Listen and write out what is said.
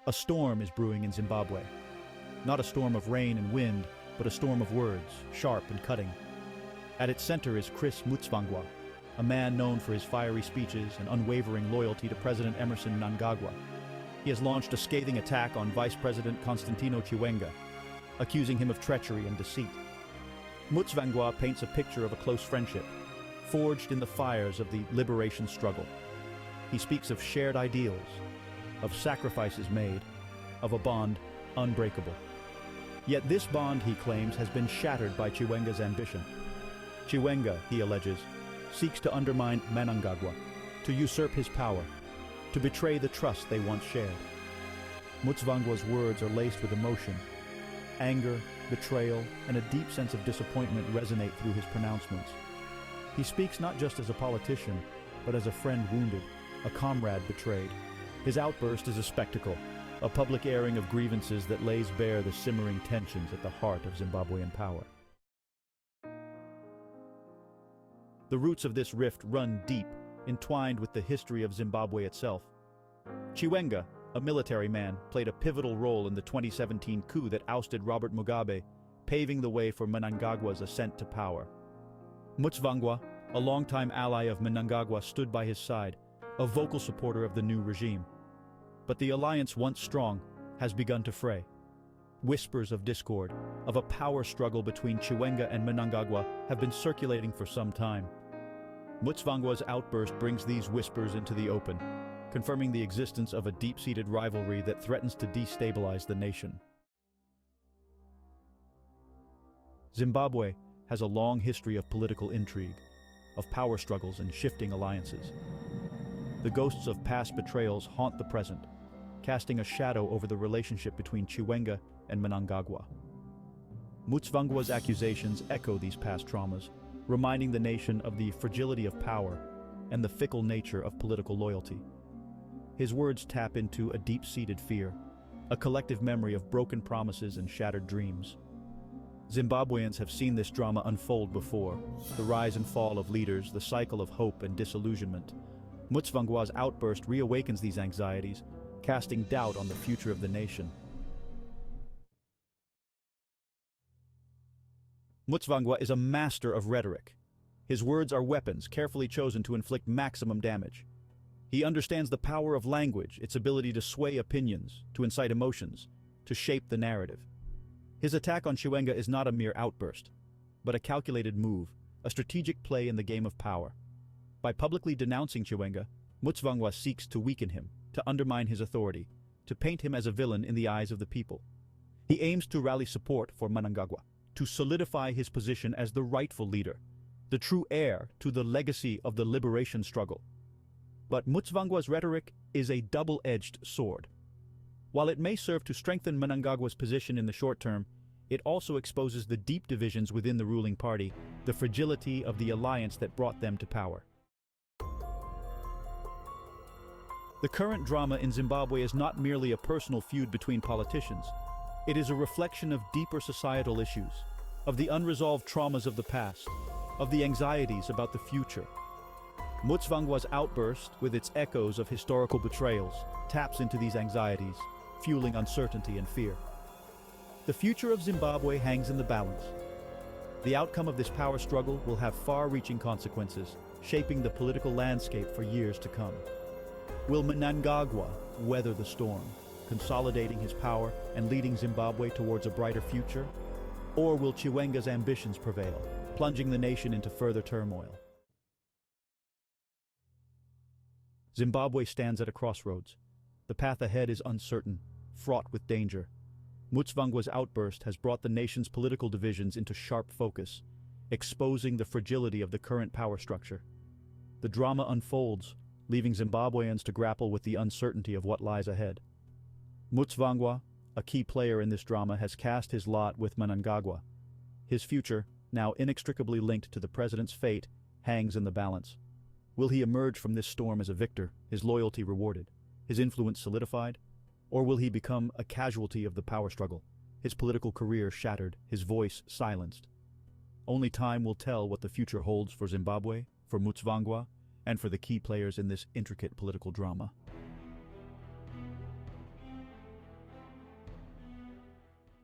A storm is brewing in Zimbabwe. Not a storm of rain and wind, but a storm of words, sharp and cutting. At its center is Chris Mutsvangwa, a man known for his fiery speeches and unwavering loyalty to President Emerson Mnangagwa. He has launched a scathing attack on Vice President Constantino Chiwenga, accusing him of treachery and deceit. Mutsvangwa paints a picture of a close friendship, forged in the fires of the liberation struggle. He speaks of shared ideals, of sacrifices made, of a bond unbreakable. Yet this bond, he claims, has been shattered by Chiwenga's ambition. Chiwenga, he alleges, seeks to undermine Mnangagwa, to usurp his power, to betray the trust they once shared. Mutsvangwa's words are laced with emotion. Anger, betrayal, and a deep sense of disappointment resonate through his pronouncements. He speaks not just as a politician, but as a friend wounded, a comrade betrayed. His outburst is a spectacle, a public airing of grievances that lays bare the simmering tensions at the heart of Zimbabwean power. The roots of this rift run deep, entwined with the history of Zimbabwe itself. Chiwenga, a military man, played a pivotal role in the 2017 coup that ousted Robert Mugabe, paving the way for Mnangagwa's ascent to power. Mutsvangwa, a longtime ally of Mnangagwa, stood by his side, a vocal supporter of the new regime. But the alliance, once strong, has begun to fray. Whispers of discord, of a power struggle between Chiwenga and Mnangagwa, have been circulating for some time. Mutsvangwa's outburst brings these whispers into the open, confirming the existence of a deep-seated rivalry that threatens to destabilize the nation. Zimbabwe has a long history of political intrigue, of power struggles and shifting alliances. The ghosts of past betrayals haunt the present, casting a shadow over the relationship between Chiwenga and Mnangagwa. Mutsvangwa's accusations echo these past traumas, reminding the nation of the fragility of power and the fickle nature of political loyalty. His words tap into a deep-seated fear, a collective memory of broken promises and shattered dreams. Zimbabweans have seen this drama unfold before, the rise and fall of leaders, the cycle of hope and disillusionment. Mutsvangwa's outburst reawakens these anxieties, casting doubt on the future of the nation. Mutsvangwa is a master of rhetoric. His words are weapons carefully chosen to inflict maximum damage. He understands the power of language, its ability to sway opinions, to incite emotions, to shape the narrative. His attack on Chiwenga is not a mere outburst, but a calculated move, a strategic play in the game of power. By publicly denouncing Chiwenga, Mutsvangwa seeks to weaken him, to undermine his authority, to paint him as a villain in the eyes of the people. He aims to rally support for Mnangagwa, to solidify his position as the rightful leader, the true heir to the legacy of the liberation struggle. But Mutsvangwa's rhetoric is a double-edged sword. While it may serve to strengthen Mnangagwa's position in the short term, it also exposes the deep divisions within the ruling party, the fragility of the alliance that brought them to power. The current drama in Zimbabwe is not merely a personal feud between politicians. It is a reflection of deeper societal issues, of the unresolved traumas of the past, of the anxieties about the future. Mutsvangwa's outburst, with its echoes of historical betrayals, taps into these anxieties, fueling uncertainty and fear. The future of Zimbabwe hangs in the balance. The outcome of this power struggle will have far-reaching consequences, shaping the political landscape for years to come. Will Mnangagwa weather the storm, consolidating his power and leading Zimbabwe towards a brighter future? Or will Chiwenga's ambitions prevail, plunging the nation into further turmoil? Zimbabwe stands at a crossroads. The path ahead is uncertain, fraught with danger. Mutsvangwa's outburst has brought the nation's political divisions into sharp focus, exposing the fragility of the current power structure. The drama unfolds, leaving Zimbabweans to grapple with the uncertainty of what lies ahead. Mutsvangwa, a key player in this drama, has cast his lot with Mnangagwa. His future, now inextricably linked to the president's fate, hangs in the balance. Will he emerge from this storm as a victor, his loyalty rewarded, his influence solidified? Or will he become a casualty of the power struggle, his political career shattered, his voice silenced? Only time will tell what the future holds for Zimbabwe, for Mutsvangwa, and for the key players in this intricate political drama.